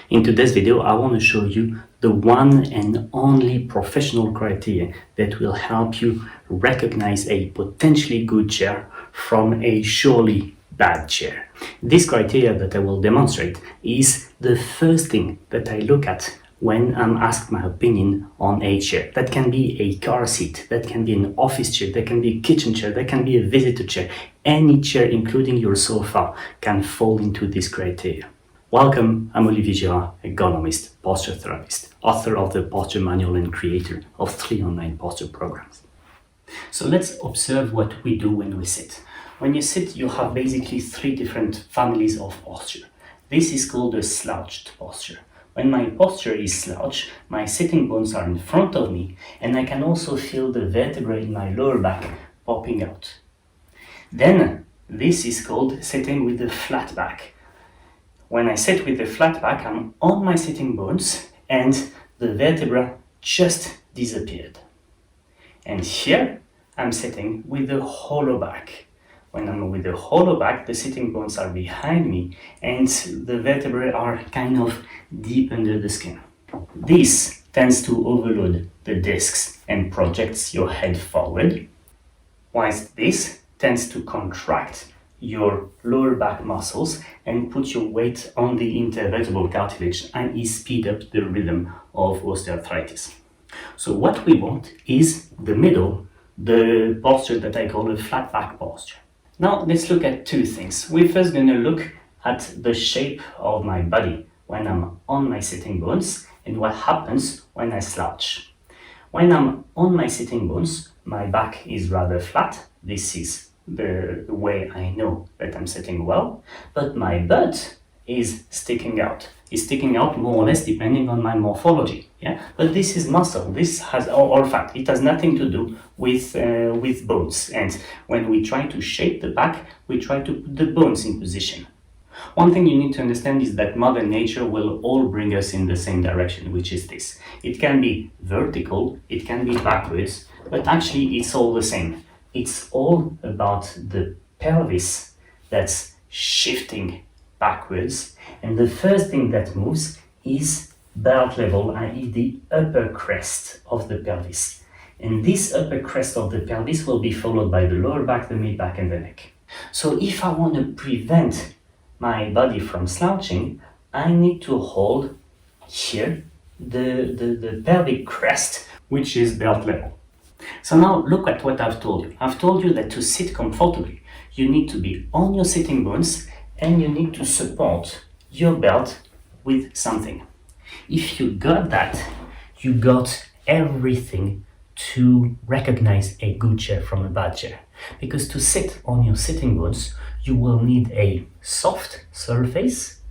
In today's video, I want to show you the one and only professional criteria that will help you recognize a potentially good chair from a surely bad chair. This criteria that I will demonstrate is the first thing that I look at when I'm asked my opinion on a chair. That can be a car seat, that can be an office chair, that can be a kitchen chair, that can be a visitor chair. Any chair, including your sofa, can fall into this criteria. Welcome, I'm Olivier Girard, ergonomist, posture therapist, author of the Posture Manual and creator of 3 online posture programs. So let's observe what we do when we sit. When you sit, you have basically 3 different families of posture. This is called a slouched posture. When my posture is slouch, my sitting bones are in front of me, and I can also feel the vertebrae in my lower back popping out. Then, this is called sitting with a flat back. When I sit with the flat back, I'm on my sitting bones and the vertebra just disappeared. And here, I'm sitting with a hollow back. When I'm with a hollow back, the sitting bones are behind me and the vertebrae are kind of deep under the skin. This tends to overload the discs and projects your head forward, whilst this tends to contract your lower back muscles and put your weight on the intervertebral cartilage, i.e. speed up the rhythm of osteoarthritis. So what we want is the middle, the posture that I call a flat back posture. Now let's look at 2 things. We're first going to look at the shape of my body when I'm on my sitting bones and what happens when I slouch. When I'm on my sitting bones, my back is rather flat. This is the way I know that I'm sitting well, but my butt is sticking out. It's sticking out more or less depending on my morphology. Yeah, but this is muscle. This has or fat. It has nothing to do with bones. And when we try to shape the back, we try to put the bones in position. One thing you need to understand is that Mother Nature will all bring us in the same direction, which is this. It can be vertical, it can be backwards, but actually it's all the same. It's all about the pelvis that's shifting backwards, and the first thing that moves is belt level, i.e. the upper crest of the pelvis. And this upper crest of the pelvis will be followed by the lower back, the mid back, and the neck. So if I want to prevent my body from slouching, I need to hold here the pelvic crest, which is belt level. So now look at what I've told you. I've told you that to sit comfortably, you need to be on your sitting bones and you need to support your belt with something. If you got that, you got everything to recognize a good chair from a bad chair. Because to sit on your sitting bones, you will need a soft surface,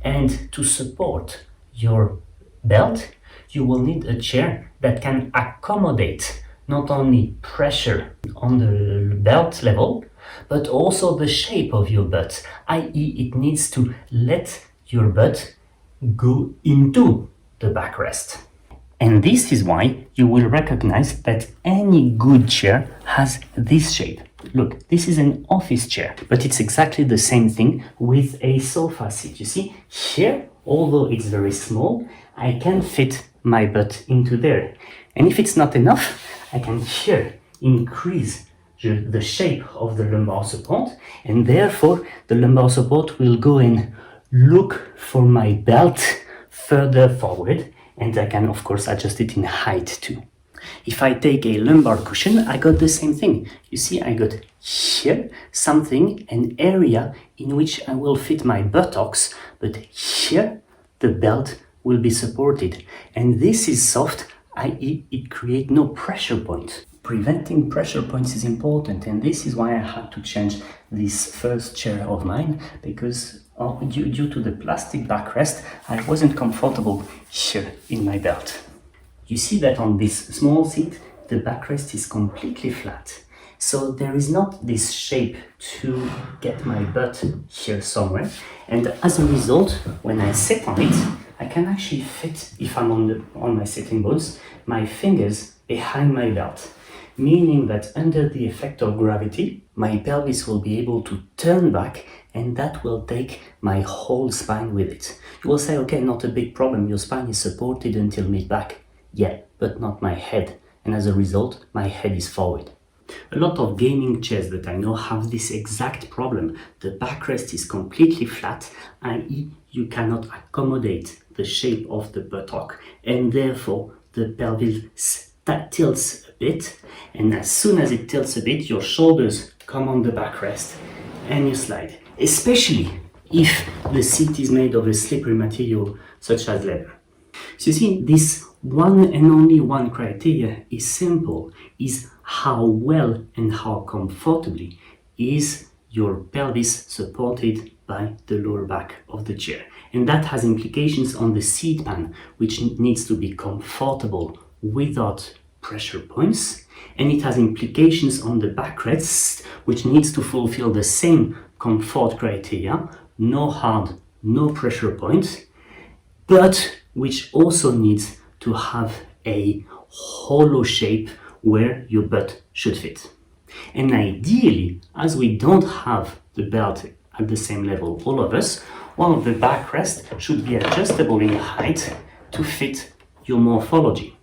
and to support your belt, you will need a chair that can accommodate not only pressure on the belt level, but also the shape of your butt, i.e. it needs to let your butt go into the backrest. And this is why you will recognize that any good chair has this shape. Look, this is an office chair, but it's exactly the same thing with a sofa seat. You see, here, although it's very small, I can fit my butt into there. And if it's not enough, I can here increase the shape of the lumbar support, and therefore the lumbar support will go and look for my belt further forward, and I can of course adjust it in height too. If I take a lumbar cushion, I got the same thing. You see, I got here something, an area in which I will fit my buttocks, but here the belt will be supported, and this is soft, i.e. it creates no pressure point. Preventing pressure points is important, and this is why I had to change this first chair of mine, because due to the plastic backrest, I wasn't comfortable here in my belt. You see that on this small seat, the backrest is completely flat. So there is not this shape to get my butt here somewhere, and as a result, when I sit on it, I can actually fit, if I'm on my sitting bones, my fingers behind my belt, meaning that under the effect of gravity, my pelvis will be able to turn back and that will take my whole spine with it. You will say, okay, not a big problem, your spine is supported until mid-back. Yeah, but not my head, and as a result, my head is forward. A lot of gaming chairs that I know have this exact problem. The backrest is completely flat, i.e. you cannot accommodate the shape of the buttock, and therefore the pelvis tilts a bit, and as soon as it tilts a bit, your shoulders come on the backrest and you slide, especially if the seat is made of a slippery material such as leather. So you see, this one and only one criteria is simple, is how well and how comfortably is your pelvis supported by the lower back of the chair. And that has implications on the seat pan, which needs to be comfortable without pressure points. And it has implications on the backrest, which needs to fulfill the same comfort criteria, no hard, no pressure points, but which also needs to have a hollow shape where your butt should fit. And ideally, as we don't have the belt at the same level, all of us, one of the backrest should be adjustable in height to fit your morphology.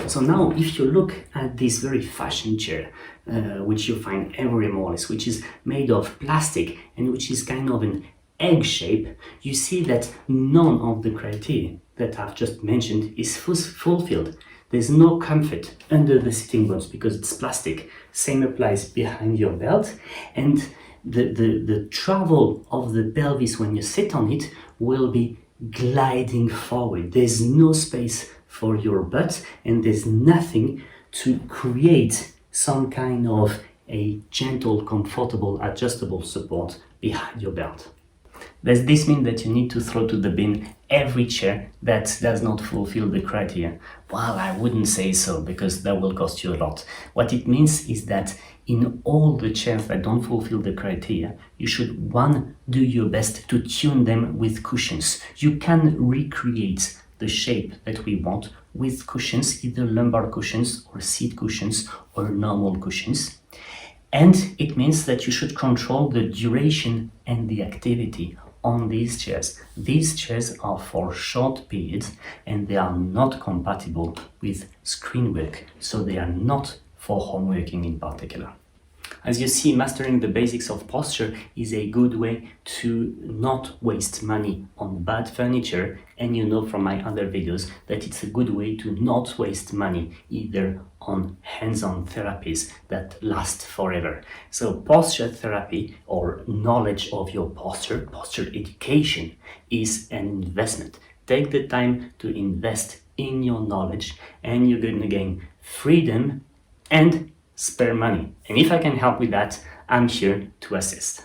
So now if you look at this very fashion chair, which you find everywhere more or less, which is made of plastic and which is kind of an egg shape, you see that none of the criteria that I've just mentioned is fulfilled. There's no comfort under the sitting bones because it's plastic. Same applies behind your belt, and the travel of the pelvis when you sit on it will be gliding forward. There's no space for your butt, and there's nothing to create some kind of a gentle, comfortable, adjustable support behind your belt. Does this mean that you need to throw to the bin every chair that does not fulfill the criteria? Well, I wouldn't say so, because that will cost you a lot. What it means is that in all the chairs that don't fulfill the criteria, you should, one, do your best to tune them with cushions. You can recreate the shape that we want with cushions, either lumbar cushions or seat cushions or normal cushions. And it means that you should control the duration and the activity on these chairs. These chairs are for short periods and they are not compatible with screen work, so they are not for home working in particular. As you see, mastering the basics of posture is a good way to not waste money on bad furniture, and you know from my other videos that it's a good way to not waste money either on hands-on therapies that last forever. So posture therapy, or knowledge of your posture education, is an investment. Take the time to invest in your knowledge and you're going to gain freedom and spare money. And if I can help with that, I'm here to assist.